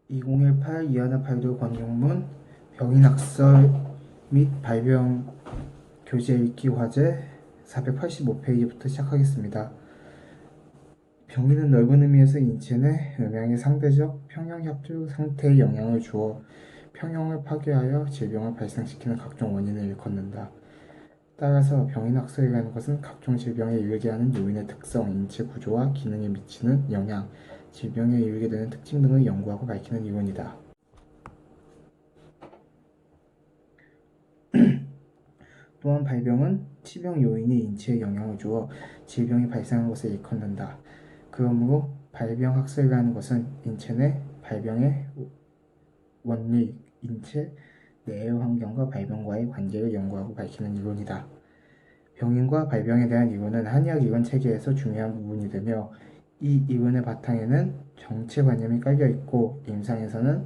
2018 이하나 8도 권용문 병인학설 및 발병 교재 읽기 과제 485페이지부터 시작하겠습니다. 병인은 넓은 의미에서 인체 내 음양의 상대적 평형협조 상태에 영향을 주어 평형을 파괴하여 질병을 발생시키는 각종 원인을 일컫는다. 따라서 병인학설이라는 것은 각종 질병에 이르게 하는 요인의 특성, 인체 구조와 기능에 미치는 영향, 질병에 이르게 되는 특징 등을 연구하고 밝히는 이론이다. 또한 발병은 치병 요인이 인체에 영향을 주어 질병이 발생한 것을 일컫는다. 그러므로 발병학설이라는 것은 인체 내 발병의 원리, 인체 내의 환경과 발병과의 관계를 연구하고 밝히는 이론이다. 병인과 발병에 대한 이론은 한의학 이론 체계에서 중요한 부분이 되며 이 이론의 바탕에는 정체관념이 깔려 있고 임상에서는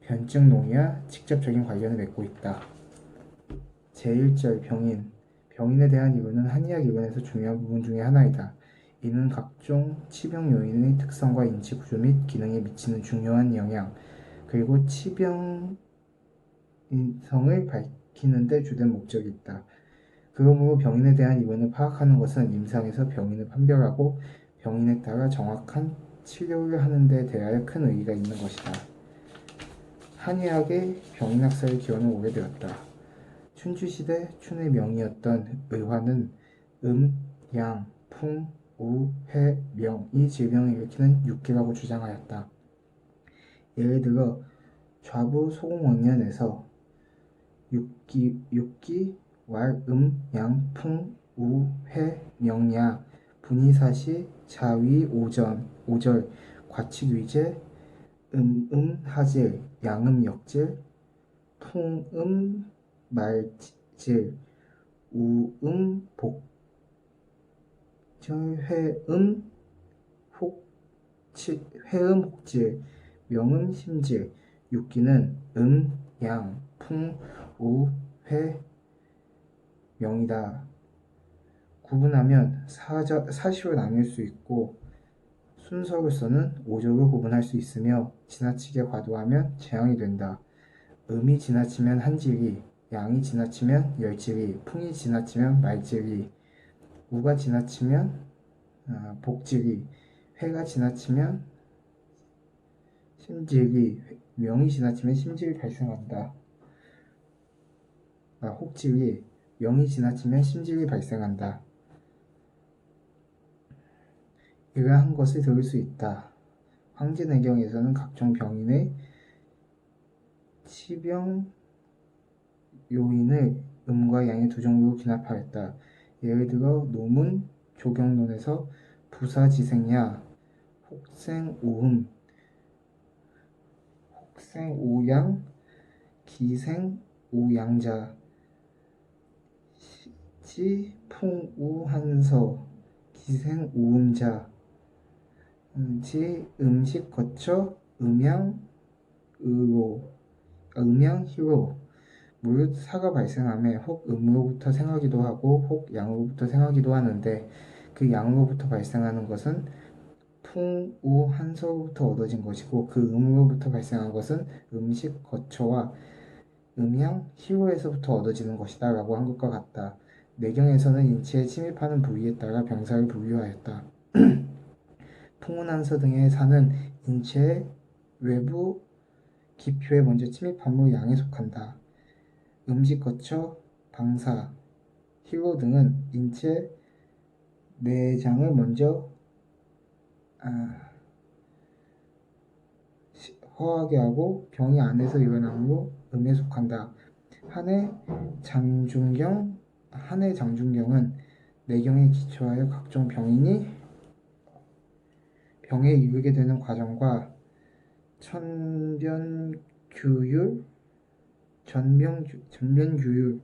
변증 논의와 직접적인 관련을 맺고 있다. 제1절 병인. 병인에 대한 이론은 한의학 이론에서 중요한 부분 중의 하나이다. 이는 각종 치병 요인의 특성과 인체 구조 및 기능에 미치는 중요한 영향, 그리고 치병 인성을 밝히는 데 주된 목적이 있다. 그러므로 병인에 대한 이론을 파악하는 것은 임상에서 병인을 판별하고 병인에 따라 정확한 치료를 하는 데 대하여 큰 의의가 있는 것이다. 한의학의 병인학설의 기원은 오래되었다. 춘추시대 춘의 명이었던 의화는 양, 풍, 우, 회, 명 이 질병을 일으키는 육기라고 주장하였다. 예를 들어 좌부 소공원년에서 육기, 왈, 양, 풍, 우, 회, 명야, 분이사시, 자위, 오절, 과칙위제, 하질, 양음역질, 풍, 말질, 복절, 혹질, 명음심질, 육기는 양, 풍, 우, 회, 명이다. 구분하면 사시로 나뉠 수 있고 순서로서는 오적을 구분할 수 있으며 지나치게 과도하면 재앙이 된다. 음이 지나치면 한질이, 양이 지나치면 열질이, 풍이 지나치면 말질이, 우가 지나치면 복질이, 회가 지나치면 심질이, 명이 지나치면 심질이 발생한다. 혹질이, 명이 지나치면 심질이 발생한다. 이러한 것을 들을 수 있다. 황제내경에서는 각종 병인의 치병 요인을 음과 양의 두 종류로 기납하였다. 예를 들어 노문 조경론에서 부사지생야, 혹생오음, 혹생오양, 기생오양자, 지풍우한서, 기생오음자, 음식거처, 음양희로 무릇 사가 발생함에 혹 음으로부터 생하기도 하고 혹 양으로부터 생하기도 하는데 그 양으로부터 발생하는 것은 풍우한서로부터 얻어진 것이고 그 음으로부터 발생한 것은 음식거처와 음양희로에서부터 얻어지는 것이다 라고 한 것과 같다. 내경에서는 인체에 침입하는 부위에 따라 병사를 분류하였다. 풍운한서 등의 사는 인체의 외부 기표에 먼저 침입함으로 양에 속한다. 음식거처, 방사, 희로 등은 인체 내장을 먼저 허하게 하고 병이 안에서 일어나므로 음에 속한다. 한해 장중경은 내경에 기초하여 각종 병에 이르게 되는 과정과 전변규율에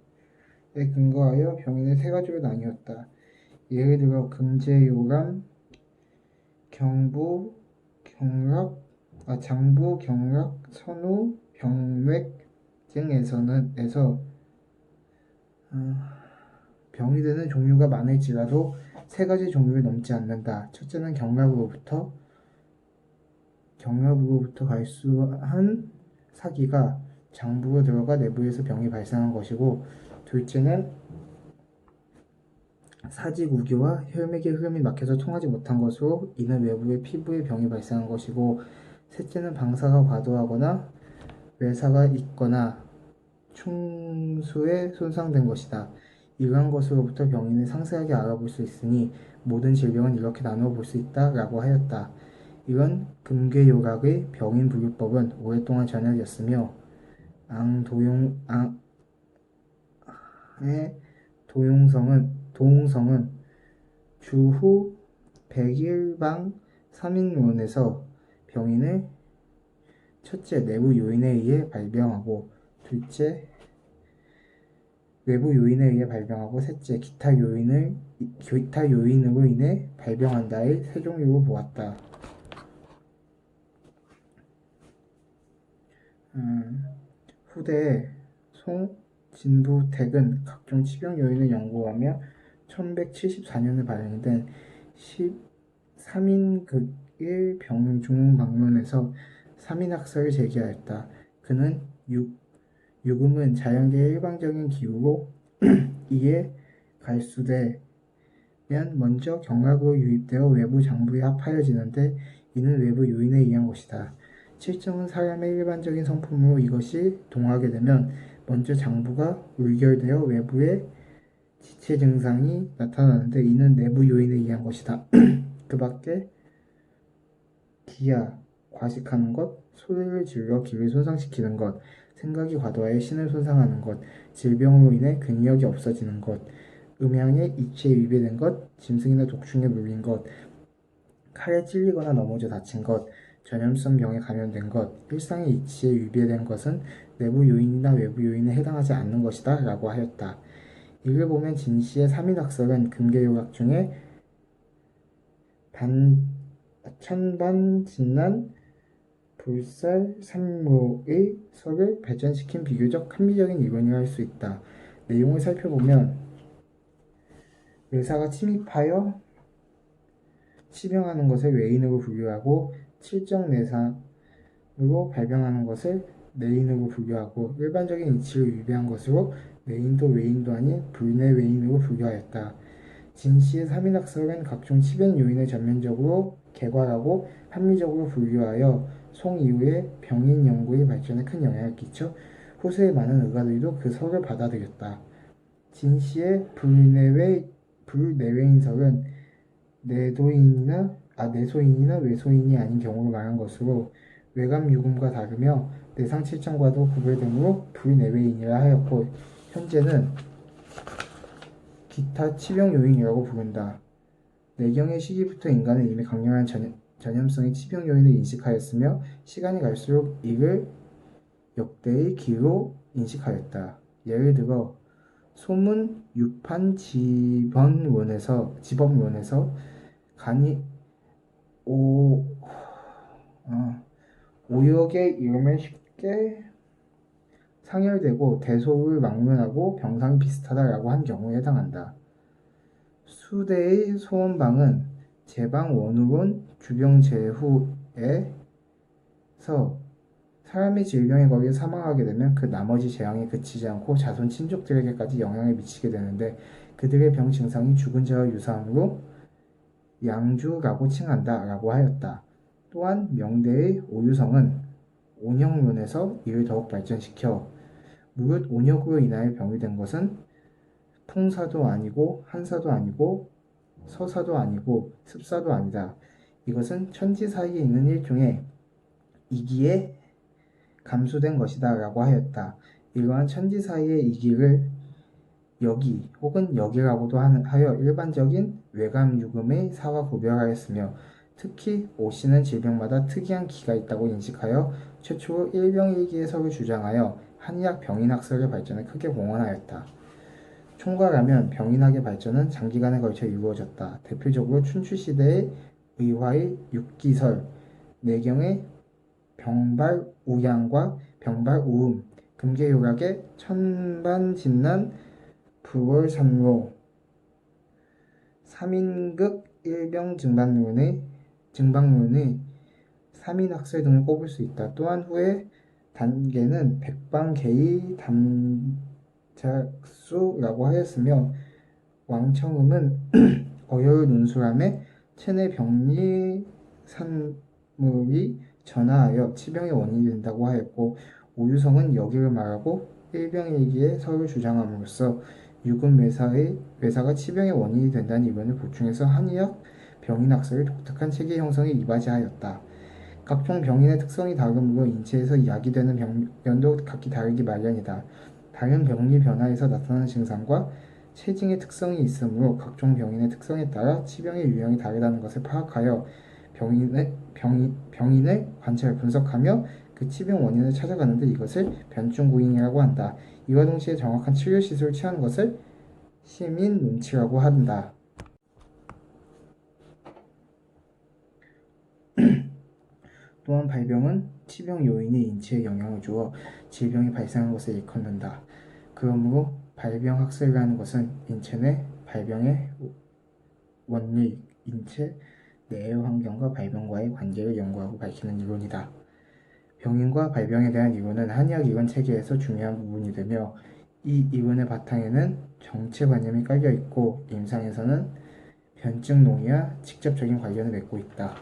근거하여 병인을 세 가지로 나뉘었다. 예를 들어 금제요람, 장부, 경락, 선우, 병맥 등에서 병이 되는 종류가 많을지라도 세 가지 종류를 넘지 않는다. 첫째는 경락으로부터 경화부로부터 갈수한 사기가 장부로 들어가 내부에서 병이 발생한 것이고, 둘째는 사지구기와 혈맥의 흐름이 막혀서 통하지 못한 것으로 이는 외부의 피부에 병이 발생한 것이고, 셋째는 방사가 과도하거나 외사가 있거나 충수에 손상된 것이다. 이러한 것으로부터 병인을 상세하게 알아볼 수 있으니 모든 질병은 이렇게 나누어 볼 수 있다 라고 하였다. 이런 금괴요각의 병인 분류법은 오랫동안 전해졌으며 앙도용의 도홍성은 주후 백일방 3인론에서 병인을 첫째 내부 요인에 의해 발병하고, 둘째 외부 요인에 의해 발병하고, 셋째 기타 요인으로 인해 발병한다의 세 종류로 보았다. 후대에 송진부택은 각종 치병 요인을 연구하며 1174년에 발행된 13인극의 병중방론에서 3인학설을 제기하였다. 그는 유금은 자연계의 일방적인 기후로 이에 갈수되면 먼저 경락으로 유입되어 외부 장부에 합하여지는데 이는 외부 요인에 의한 것이다. 칠정은 사람의 일반적인 성품으로 이것이 동하게 되면 먼저 장부가 울결되어 외부에 지체 증상이 나타나는데 이는 내부 요인에 의한 것이다. 그 밖에 기야, 과식하는 것, 소리를 질러 귀를 손상시키는 것, 생각이 과도하여 신을 손상하는 것, 질병으로 인해 근력이 없어지는 것, 음양의 이치에 위배된 것, 짐승이나 독충에 물린 것, 칼에 찔리거나 넘어져 다친 것, 전염성 병에 감염된 것, 일상의 이치에 위배된 것은 내부 요인이나 외부 요인에 해당하지 않는 것이다 라고 하였다. 이를 보면 진씨의 3인학설은 금계요각 중에 천반진난 불살 삼로의 설을 발전시킨 비교적 합리적인 이론이라 할 수 있다. 내용을 살펴보면 의사가 침입하여 치병하는 것을 외인으로 분류하고 칠정내상으로 발병하는 것을 내인으로 분류하고 일반적인 이치를 위배한 것으로 내인도 외인도 아닌 불내외인으로 분류하였다. 진씨의 3인학설은 각종 치변 요인을 전면적으로 개괄하고 합리적으로 분류하여 송 이후의 병인 연구의 발전에 큰 영향을 끼쳐 후세의 많은 의사들도 그 설을 받아들였다. 진씨의 불내외인설은 내소인이나 외소인이 아닌 경우를 말한 것으로 외감유금과 다르며 내상칠정과도 구별되므로 불내외인이라 하였고, 현재는 기타 치병 요인이라고 부른다. 내경의 시기부터 인간은 이미 강렬한 전염성의 치병 요인을 인식하였으며 시간이 갈수록 이를 역대의 기로 인식하였다. 예를 들어 소문 유판 지범론에서 간이 오역의 이름을 쉽게 상열되고 대소를 막론하고 병상이 비슷하다라고 한 경우에 해당한다. 수대의 소원방은 제방 원후론 주병제후에서 사람이 질병에 걸려 사망하게 되면 그 나머지 재앙이 그치지 않고 자손 친족들에게까지 영향을 미치게 되는데 그들의 병 증상이 죽은 자와 유사하므로 양주라고 칭한다 라고 하였다. 또한 명대의 오유성은 온역론에서 이를 더욱 발전시켜 무릇 온역으로 인하여 병이 된 것은 풍사도 아니고 한사도 아니고 서사도 아니고 습사도 아니다. 이것은 천지 사이에 있는 일종의 이기에 감수된 것이다 라고 하였다. 이러한 천지 사이의 이기를 여기 혹은 여기라고도 하여 일반적인 외감유금의 사와 구별하였으며 특히 오씨는 질병마다 특이한 기가 있다고 인식하여 최초로 일병일기의 설을 주장하여 한의학 병인학설의 발전에 크게 공헌하였다. 총괄하면 병인학의 발전은 장기간에 걸쳐 이루어졌다. 대표적으로 춘추시대의 의화의 육기설, 내경의 병발우양과 병발우음, 금계요각의 천반진난 불월삼로, 3인극 일병증방론의 3인학설 등을 꼽을 수 있다. 또한 후의 단계는 백방개의 담작수라고 하였으며 왕청음은 어여의 논술함에 체내 병리 산물이 전하하여 치병의 원인이 된다고 하였고 오유성은 여기를 말하고 일병일기에 서를 주장함으로써 유군 외사가 치병의 원인이 된다는 이론을 보충해서 한의학 병인학설의 독특한 체계 형성에 이바지하였다. 각종 병인의 특성이 다르므로 인체에서 야기되는 병변도 각기 다르기 마련이다. 다른 병리 변화에서 나타나는 증상과 체증의 특성이 있으므로 각종 병인의 특성에 따라 치병의 유형이 다르다는 것을 파악하여 병인을 관찰 분석하며 그 치병 원인을 찾아가는데 이것을 변증구잉이라고 한다. 이와 동시에 정확한 치료 시술을 취하는 것을 시민 논치라고 한다. 또한 발병은 치병 요인이 인체에 영향을 주어 질병이 발생한 것을 일컫는다. 그러므로 발병학설이라는 것은 인체 내 발병의 원리, 인체 내의 환경과 발병과의 관계를 연구하고 밝히는 이론이다. 병인과 발병에 대한 이론은 한의학 이론 체계에서 중요한 부분이 되며 이 이론의 바탕에는 정체관념이 깔려 있고 임상에서는 변증 논의와 직접적인 관련을 맺고 있다.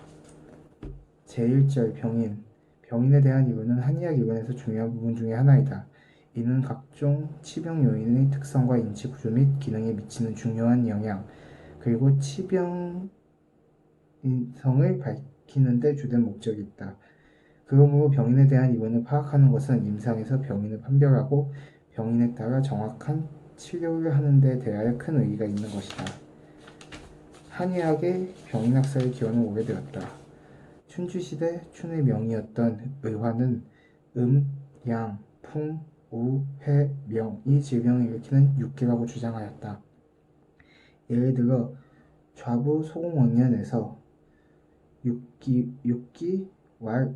제1절 병인. 병인에 대한 이론은 한의학 이론에서 중요한 부분 중의 하나이다. 이는 각종 치병 요인의 특성과 인체 구조 및 기능에 미치는 중요한 영향, 그리고 치병 인성을 밝히는 데 주된 목적이 있다. 그러므로 병인에 대한 이론을 파악하는 것은 임상에서 병인을 판별하고 병인에 따라 정확한 치료를 하는 데 대하여 큰 의의가 있는 것이다. 한의학의 병인학설의 기원은 오래되었다. 춘추시대 춘의 명이었던 의화는 양, 풍, 우, 회, 명 이 질병을 일으키는 육기라고 주장하였다. 예를 들어 좌부 소공원년에서 육기, 왈,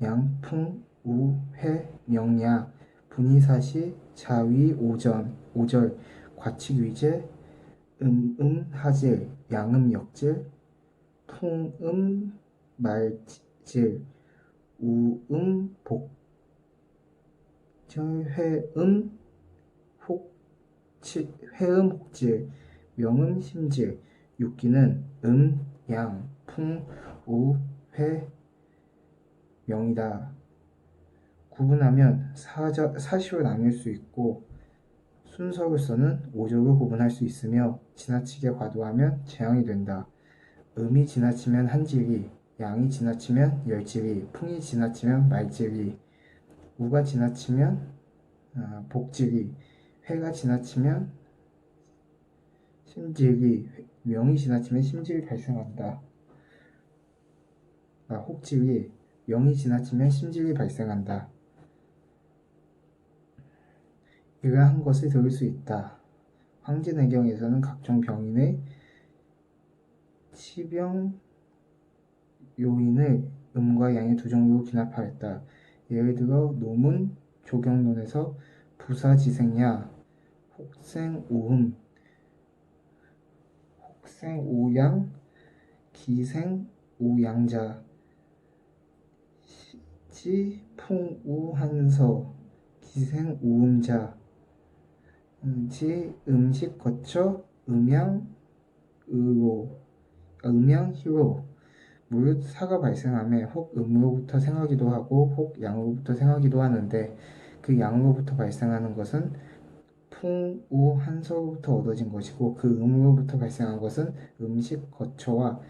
양, 풍, 우, 회, 명야, 분이사시, 자위, 오절, 과칙위제, 하질, 양음, 역질, 풍음, 말질, 우음, 복절, 회음, 혹질, 명음, 심질. 육기는 양, 풍, 우, 회, 명이다. 구분하면 사시로 나뉠 수 있고 순서로서는 오적을 구분할 수 있으며 지나치게 과도하면 재앙이 된다. 음이 지나치면 한질이, 양이 지나치면 열질이, 풍이 지나치면 말질이, 우가 지나치면 복질이, 회가 지나치면 심질이, 명이 지나치면 심질이 발생한다. 혹질이, 명이 지나치면 심질이 발생한다. 이러한 것을 들을 수 있다. 황제내경에서는 각종 병인의 치병 요인을 음과 양의 두 종류로 기납하였다. 예를 들어 노문 조경론에서 부사지생야, 혹생오음, 혹생오양, 기생오양자, 지풍우한서, 기생오음자, 음식 거쳐 음양희로 무릇 사가 발생함에 혹 음으로부터 생하기도 하고 혹 양으로부터 생하기도 하는데 그 양으로부터 발생하는 것은 풍우한서로부터 얻어진 것이고 그 음으로부터 발생한 것은 음식 거처와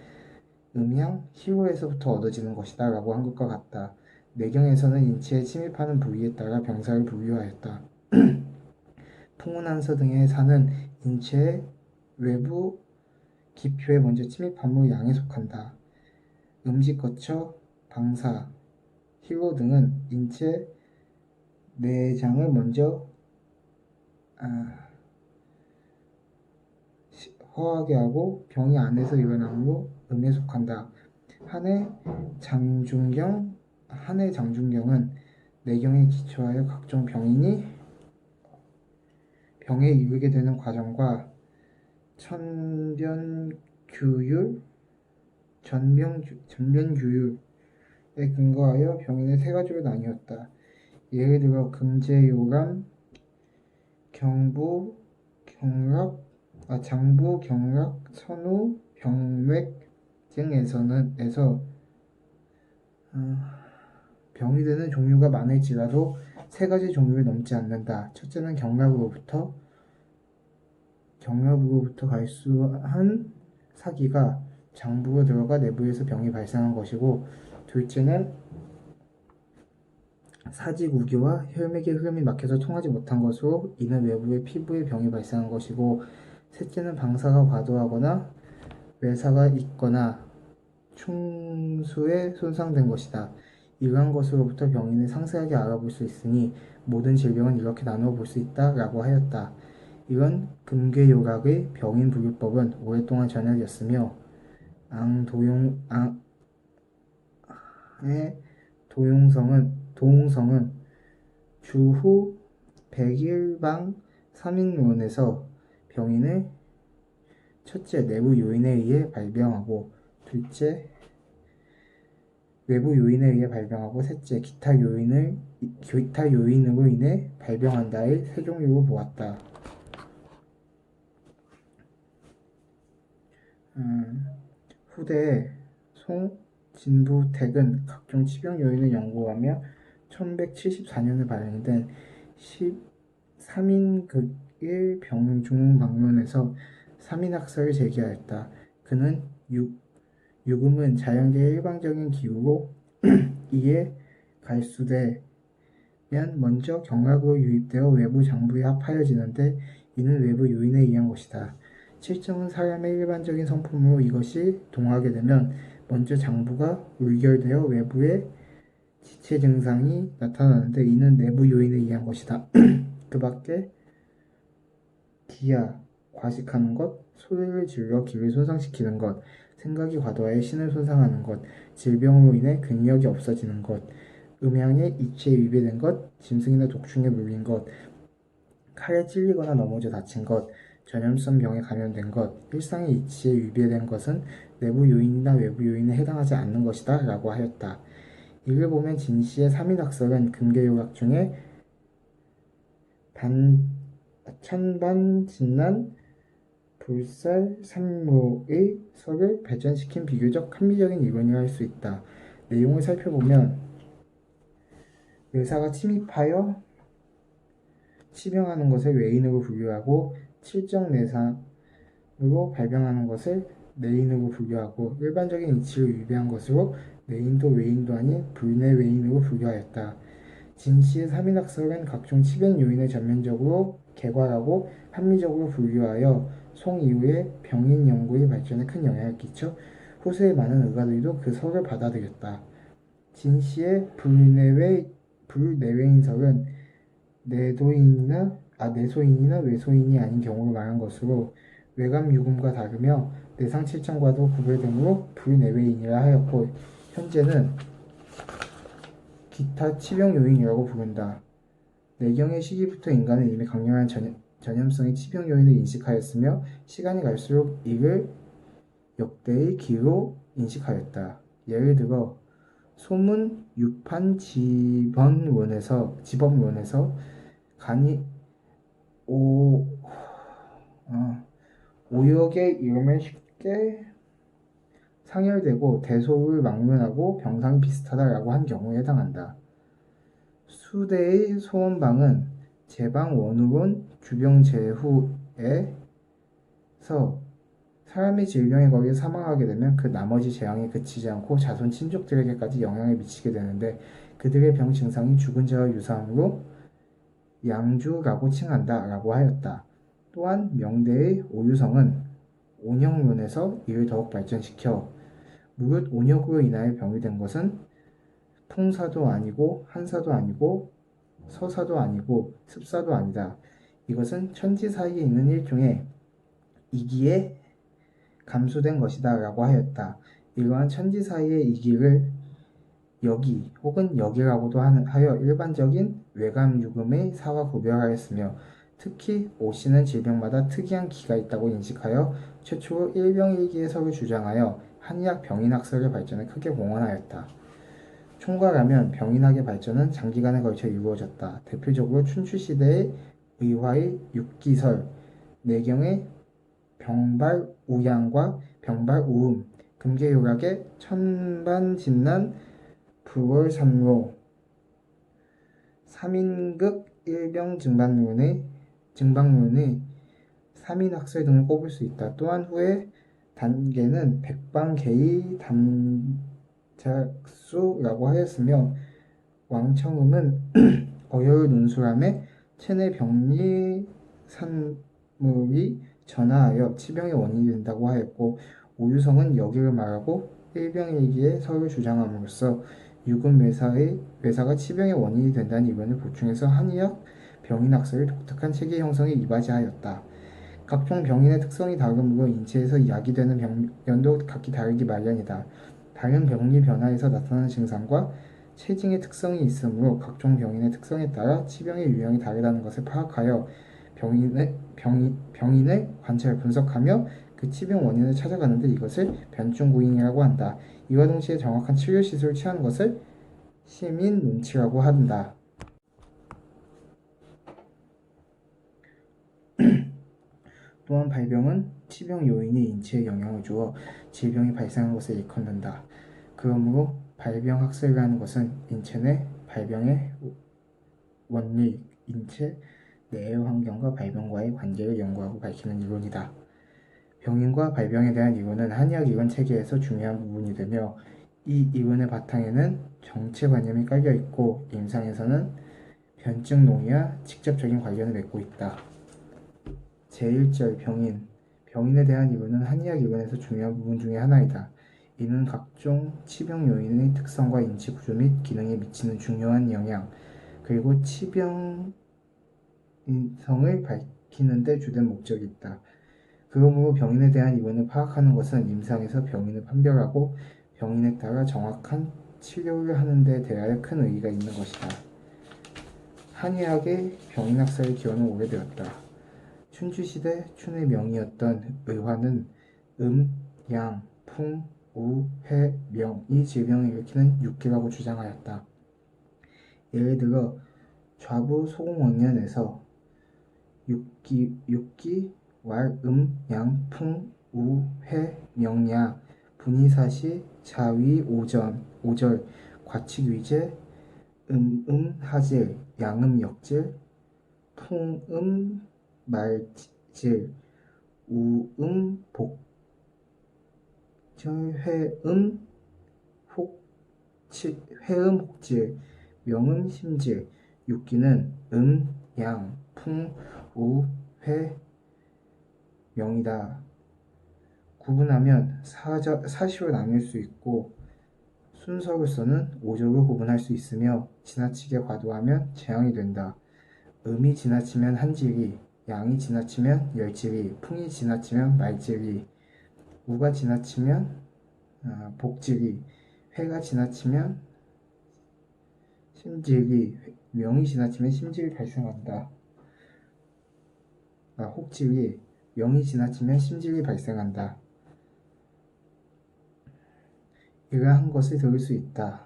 음양희로에서부터 얻어지는 것이다 라고 한 것과 같다. 내경에서는 인체에 침입하는 부위에 따라 병사를 부유하였다. 풍운한서 등의 사는 인체의 외부 기표에 먼저 침입함으로 양에 속한다. 음식 거쳐, 방사, 희로 등은 인체 내장을 먼저 허하게 하고 병이 안에서 일어나므로 음에 속한다. 한해 장중경은 내경에 기초하여 각종 병에 이르게 되는 과정과 전변규율에 근거하여 병인을 세 가지로 나뉘었다. 예를 들어 금제요감, 경부, 경락, 장부, 경락, 선우, 병맥 등에서 병이 드는 종류가 많을지라도 세 가지 종류를 넘지 않는다. 첫째는 경락으로부터 갈수한 사기가 장부로 들어가 내부에서 병이 발생한 것이고, 둘째는 사지구기와 혈맥의 흐름이 막혀서 통하지 못한 것으로 이는 외부의 피부에 병이 발생한 것이고, 셋째는 방사가 과도하거나 외사가 있거나 충수에 손상된 것이다. 이러한 것으로부터 병인을 상세하게 알아볼 수 있으니 모든 질병은 이렇게 나누어 볼 수 있다 라고 하였다. 이런 금괴요각의 병인 분류법은 오랫동안 전해졌으며 앙도용의 도홍성은 주후 100일방 3인론에서 병인을 첫째 내부 요인에 의해 발병하고, 둘째 외부 요인에 의해 발병하고, 셋째 기타 요인으로 인해 발병한다의 세 종류로 보았다. 후대에 송진부택은 각종 치병 요인을 연구하며 1174년에 발행된 13인극의 병중방론에서 3인학설을 제기하였다. 그는 유금은 자연계의 일방적인 기후로 이에 갈수되면 먼저 경락으로 유입되어 외부 장부에 합하여지는데 이는 외부 요인에 의한 것이다. 칠정은 사람의 일반적인 성품으로 이것이 동하게 되면 먼저 장부가 울결되어 외부에 지체 증상이 나타나는데 이는 내부 요인에 의한 것이다. 그 밖에 기야, 과식하는 것, 소리를 질러 귀를 손상시키는 것, 생각이 과도하여 신을 손상하는 것, 질병으로 인해 근력이 없어지는 것, 음양의 이치에 위배된 것, 짐승이나 독충에 물린 것, 칼에 찔리거나 넘어져 다친 것, 전염성 병에 감염된 것, 일상의 이치에 위배된 것은 내부 요인이나 외부 요인에 해당하지 않는 것이다 라고 하였다. 이를 보면 진씨의 3인학설은 금계요각 중에 천반진난 불살 삼로의 설을 발전시킨 비교적 합리적인 이론이라 할 수 있다. 내용을 살펴보면 의사가 침입하여 치병하는 것을 외인으로 분류하고 칠정내상으로 발병하는 것을 내인으로 분류하고 일반적인 이치를 위배한 것으로 내인도 외인도 아닌 불내외인으로 분류하였다. 진씨의 3인학설은 각종 치변 요인을 전면적으로 개괄하고 합리적으로 분류하여 송 이후의 병인 연구의 발전에 큰 영향을 끼쳐 후세의 많은 의사들도 그 설을 받아들였다. 진씨의 불내외인설은 내소인이나 외소인이 아닌 경우를 말한 것으로 외감 유금과 다르며 내상 칠정과도 구별되므로 불내외인이라 하였고, 현재는 기타 치병 요인이라고 부른다. 내경의 시기부터 인간은 이미 강렬한 전염성의 치병 요인을 인식하였으며 시간이 갈수록 이를 역대의 기로 인식하였다. 예를 들어 소문 유판 지범론에서 간이 오역의 이름을 쉽게 상열되고 대소를 막론하고 병상이 비슷하다라고 한 경우에 해당한다. 수대의 소원방은 제방 원후론 주병 제후에서 사람이 질병에 걸려 사망하게 되면 그 나머지 재앙이 그치지 않고 자손 친족들에게까지 영향을 미치게 되는데 그들의 병 증상이 죽은 자와 유사하므로 양주라고 칭한다 라고 하였다. 또한 명대의 오유성은 온역론에서 이를 더욱 발전시켜 무릇 온역으로 인하여 병이 된 것은 풍사도 아니고 한사도 아니고 서사도 아니고 습사도 아니다. 이것은 천지 사이에 있는 일종의 이기에 감수된 것이다 라고 하였다. 이러한 천지 사이의 이기를 여기 혹은 여기라고도 하여 일반적인 외감유금의 사와 구별하였으며 특히 오씨는 질병마다 특이한 기가 있다고 인식하여 최초로 일병일기의 설을 주장하여 한의학 병인학설의 발전에 크게 공헌하였다. 총괄하면 병인학의 발전은 장기간에 걸쳐 이루어졌다. 대표적으로 춘추시대의 의화의 육기설, 내경의 병발우양과 병발우음, 금계요락의 천반진난, 부월삼로, 삼인극 증방론의 삼인학설 등을 꼽을 수 있다. 또한 후의 단계는 백방개의 담작수라고 하였으며 왕청음은 어여의 논술함에 체내 병리 산물이 전하하여 치병의 원인이 된다고 하였고 오유성은 여기를 말하고 일병일기에 서를 주장함으로써 유군 외사가 치병의 원인이 된다는 이론을 보충해서 한의학 병인학설의 독특한 체계 형성에 이바지하였다. 각종 병인의 특성이 다르므로 인체에서 야기되는 병변도 각기 다르기 마련이다. 다른 병리 변화에서 나타나는 증상과 체증의 특성이 있으므로 각종 병인의 특성에 따라 치병의 유형이 다르다는 것을 파악하여 병인을 관찰 분석하며 그 치병 원인을 찾아가는데 이것을 변증구인이라고 한다. 이와 동시에 정확한 치료 시술을 취하는 것을 시민 눈치라고 한다. 또한 발병은 치병 요인이 인체에 영향을 주어 질병이 발생한 것을 일컫는다. 그러므로 발병학설이라는 것은 인체 내 발병의 원리, 인체 내의 환경과 발병과의 관계를 연구하고 밝히는 이론이다. 병인과 발병에 대한 이론은 한의학 이론 체계에서 중요한 부분이 되며 이 이론의 바탕에는 정체관념이 깔려 있고 임상에서는 변증 논의와 직접적인 관련을 맺고 있다. 제1절 병인에 대한 이론은 한의학 이론에서 중요한 부분 중의 하나이다. 이는 각종 치병 요인의 특성과 인체 구조 및 기능에 미치는 중요한 영향, 그리고 치병 인성을 밝히는 데 주된 목적이 있다. 그러므로 병인에 대한 이론을 파악하는 것은 임상에서 병인을 판별하고 병인에 따라 정확한 치료를 하는 데 대하여 큰 의의가 있는 것이다. 한의학의 병인학설의 기원은 오래되었다. 춘추시대 춘의 명이었던 의화는 양, 풍, 우, 해, 명 이 질병을 일으키는 육기라고 주장하였다. 예를 들어 좌부 소공원년에서 육기 왈, 양, 풍, 우, 해, 명야, 분이사시, 자위, 오절, 과칙위제, 하질, 양음역질, 풍음, 말질, 복절, 혹질, 명음, 심질. 육기는 양, 풍, 우, 회, 명이다. 구분하면 사시로 나뉠 수 있고 순서로서는 오조로 구분할 수 있으며 지나치게 과도하면 재앙이 된다. 음이 지나치면 한질이, 양이 지나치면 열질이, 풍이 지나치면 말질이, 우가 지나치면 복질이, 회가 지나치면 심질이, 명이 지나치면 심질이 발생한다. 혹질이, 명이 지나치면 심질이 발생한다. 이러한 것을 들을 수 있다.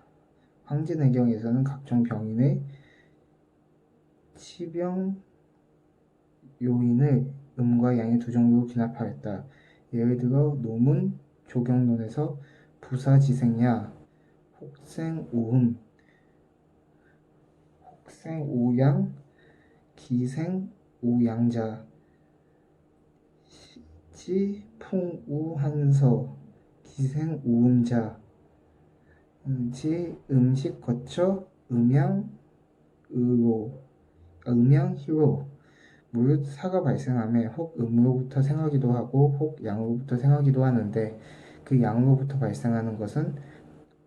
황제내경에서는 각종 병인의 치병 요인을 음과 양의 두 종류로 기납하였다. 예를 들어 노문 조경론에서 부사지생야, 혹생오음, 혹생오양, 기생오양자, 지풍우한서, 기생오음자, 음식 거쳐 음양희로 무릇 사가 발생함에 혹 음으로부터 생하기도 하고 혹 양으로부터 생하기도 하는데 그 양으로부터 발생하는 것은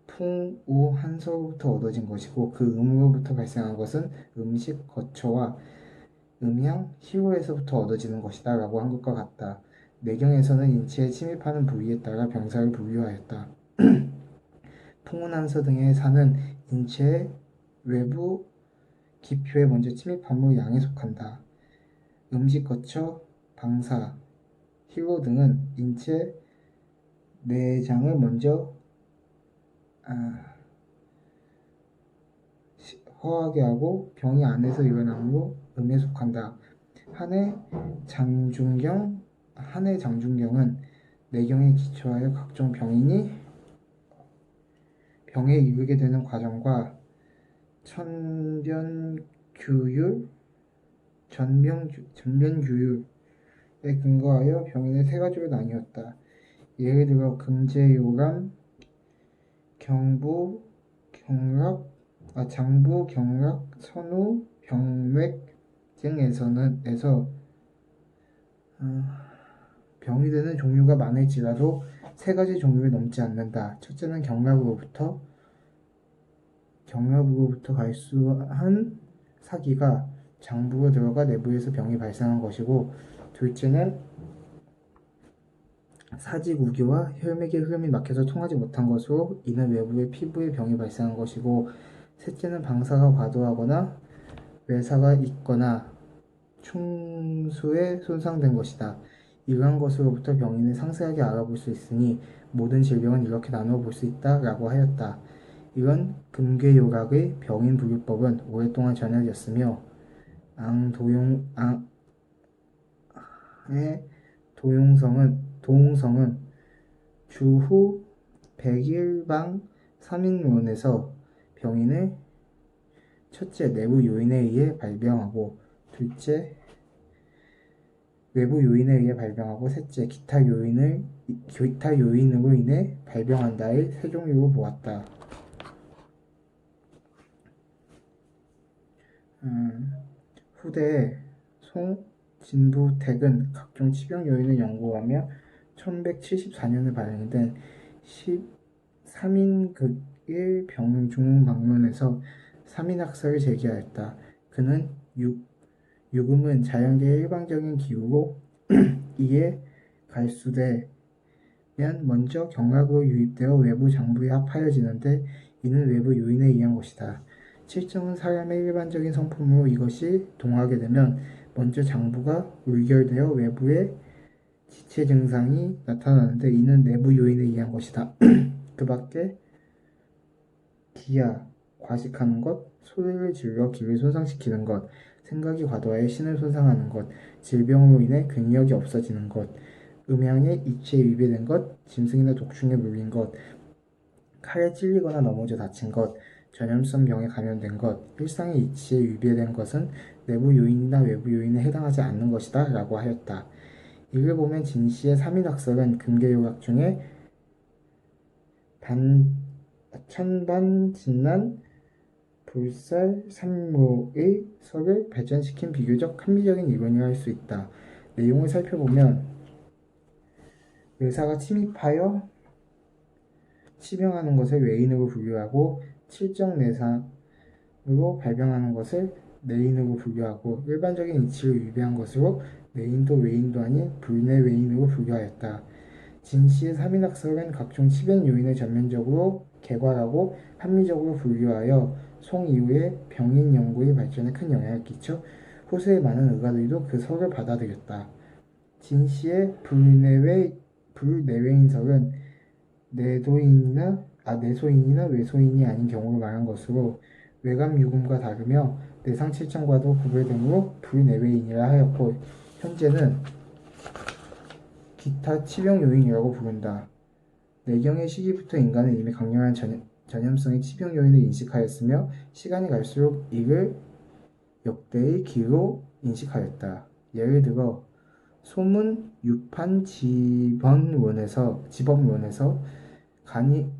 풍우한서로부터 얻어진 것이고 그 음으로부터 발생한 것은 음식 거처와 음양희로에서부터 얻어지는 것이다 라고 한 것과 같다. 내경에서는 인체에 침입하는 부위에 따라 병사를 분류하였다. 풍운한서 등의 사는 인체의 외부 기표에 먼저 침입함으로 양에 속한다. 음식 거쳐, 방사, 희로 등은 인체 내장을 먼저 허하게 하고 병이 안에서 일어나므로 음에 속한다. 한해 장중경은 내경에 기초하여 각종 병인이 병에 이르게 되는 과정과 전변규율에 근거하여 병인을 세 가지로 나뉘었다. 예를 들어 금제요감, 장부, 경락, 선우, 병맥 등에서 병이 되는 종류가 많을지라도 세 가지 종류를 넘지 않는다. 첫째는 경락으로부터 갈수한 사기가 장부로 들어가 내부에서 병이 발생한 것이고, 둘째는 사지구교와 혈맥의 흐름이 막혀서 통하지 못한 것으로 인해 외부의 피부에 병이 발생한 것이고, 셋째는 방사가 과도하거나 외사가 있거나 충수에 손상된 것이다. 이러한 것으로부터 병인을 상세하게 알아볼 수 있으니 모든 질병은 이렇게 나누어 볼 수 있다라고 하였다. 이런 금괴요각의 병인 분류법은 오랫동안 전해졌으며 앙도용의 도홍성은 주후 100일방 3인론에서 병인을 첫째 내부 요인에 의해 발병하고, 둘째 외부 요인에 의해 발병하고, 셋째 기타 요인으로 인해 발병한다의 세 종류로 보았다. 후대에 진부택은 각종 치병 요인을 연구하며 1174년에 발행된 13인극 병중방론에서 3인학설을 제기하였다. 그는 유금은 자연계의 일반적인 기후로 이에 갈수되면 먼저 경락으로 유입되어 외부 장부에 합하여지는데 이는 외부 요인에 의한 것이다. 칠정은 사람의 일반적인 성품으로 이것이 동하게 되면 먼저 장부가 울결되어 외부에 지체 증상이 나타나는데 이는 내부 요인에 의한 것이다. 그 밖에 기야, 과식하는 것, 소리를 질러 귀를 손상시키는 것, 생각이 과도하여 신을 손상하는 것, 질병으로 인해 근력이 없어지는 것, 음양의 이치에 위배된 것, 짐승이나 독충에 물린 것, 칼에 찔리거나 넘어져 다친 것, 전염성 병에 감염된 것, 일상의 이치에 위배된 것은 내부 요인이나 외부 요인에 해당하지 않는 것이다 라고 하였다. 이를 보면 진씨의 3인학설은 금계요각 중에 천반진난 불살 삼로의 설을 발전시킨 비교적 합리적인 이론이라 할 수 있다. 내용을 살펴보면 의사가 침입하여 치병하는 것을 외인으로 분류하고 칠정 내상으로 발병하는 것을 내인으로 분류하고 일반적인 이치를 위배한 것으로 내인도 외인도 아닌 불내 외인으로 분류하였다. 진씨의 3인학설은 각종 치변 요인을 전면적으로 개괄하고 합리적으로 분류하여 송 이후의 병인 연구의 발전에 큰 영향을 끼쳐 후세의 많은 의사들도 그 설을 받아들였다. 진씨의 불내외인설은 내소인이나 외소인이 아닌 경우를 말한 것으로 외감 유금과 다르며 내상 칠정과도 구별되므로 불내외인이라 하였고, 현재는 기타 치병 요인이라고 부른다. 내경의 시기부터 인간은 이미 강렬한 전염성의 치병 요인을 인식하였으며 시간이 갈수록 이를 역대의 기로 인식하였다. 예를 들어 소문 유판 지범론에서 간이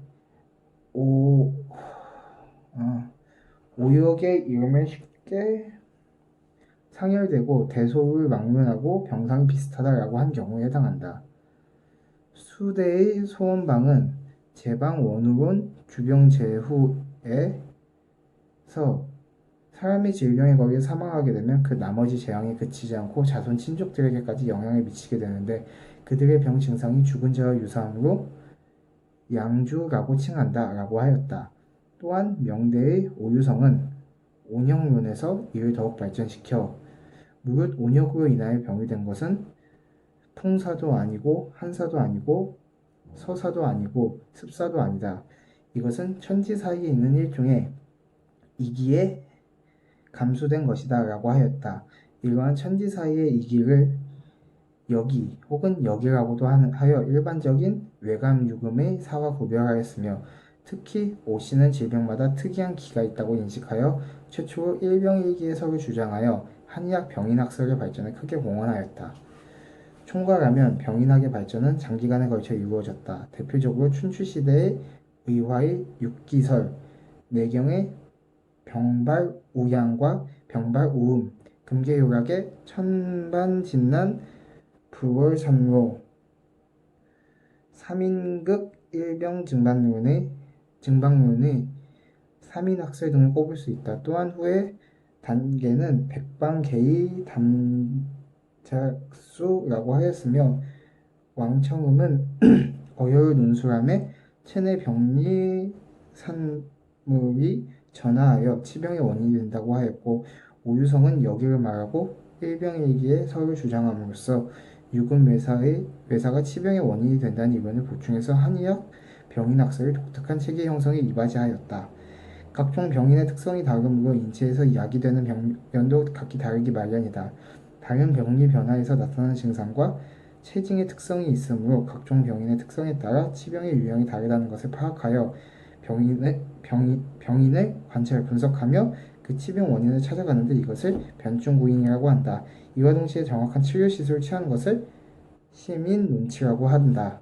오역의 이름을 쉽게 상열되고 대소를 막론하고 병상이 비슷하다라고 한 경우에 해당한다. 수대의 소원방은 제방 원후론 주병제후에서 사람이 질병에 걸려 사망하게 되면 그 나머지 재앙이 그치지 않고 자손 친족들에게까지 영향을 미치게 되는데 그들의 병 증상이 죽은 자와 유사하므로 양주라고 칭한다 라고 하였다. 또한 명대의 오유성은 온역론에서 이를 더욱 발전시켜 무릇 온역으로 인하여 병이 된 것은 풍사도 아니고 한사도 아니고 서사도 아니고 습사도 아니다. 이것은 천지 사이에 있는 일종의 이기의 감수된 것이다 라고 하였다. 이러한 천지 사이의 이기를 여기 혹은 여기라고도 하여 일반적인 외감유금의 사와 구별하였으며 특히 오씨는 질병마다 특이한 기가 있다고 인식하여 최초로 일병일기의 설을 주장하여 한의학 병인학설의 발전에 크게 공헌하였다. 총괄하면 병인학의 발전은 장기간에 걸쳐 이루어졌다. 대표적으로 춘추시대의 의화의 육기설, 내경의 병발우양과 병발우음, 금계요락의 천반진난 불월삼로, 삼인극 증방론의 삼인학설 등을 꼽을 수 있다. 또한 후에 단계는 백방개의 담작수라고 하였으며 왕청음은 어여의 논술함에 체내 병리 산물이 전하하여 치병의 원인이 된다고 하였고 오유성은 여기를 말하고 일병일기의 설을 주장함으로써 유금 외사가 치병의 원인이 된다는 이론을 보충해서 한의학 병인학설의 독특한 체계 형성에 이바지하였다. 각종 병인의 특성이 다르므로 인체에서 야기되는 병변도 각기 다르기 마련이다. 다른 병리 변화에서 나타나는 증상과 체증의 특성이 있으므로 각종 병인의 특성에 따라 치병의 유형이 다르다는 것을 파악하여 병인을 관찰 분석하며 그 치병 원인을 찾아가는데 이것을 변증구인이라고 한다. 이와 동시에 정확한 치료 시술을 취하는 것을 시민논치라고 한다.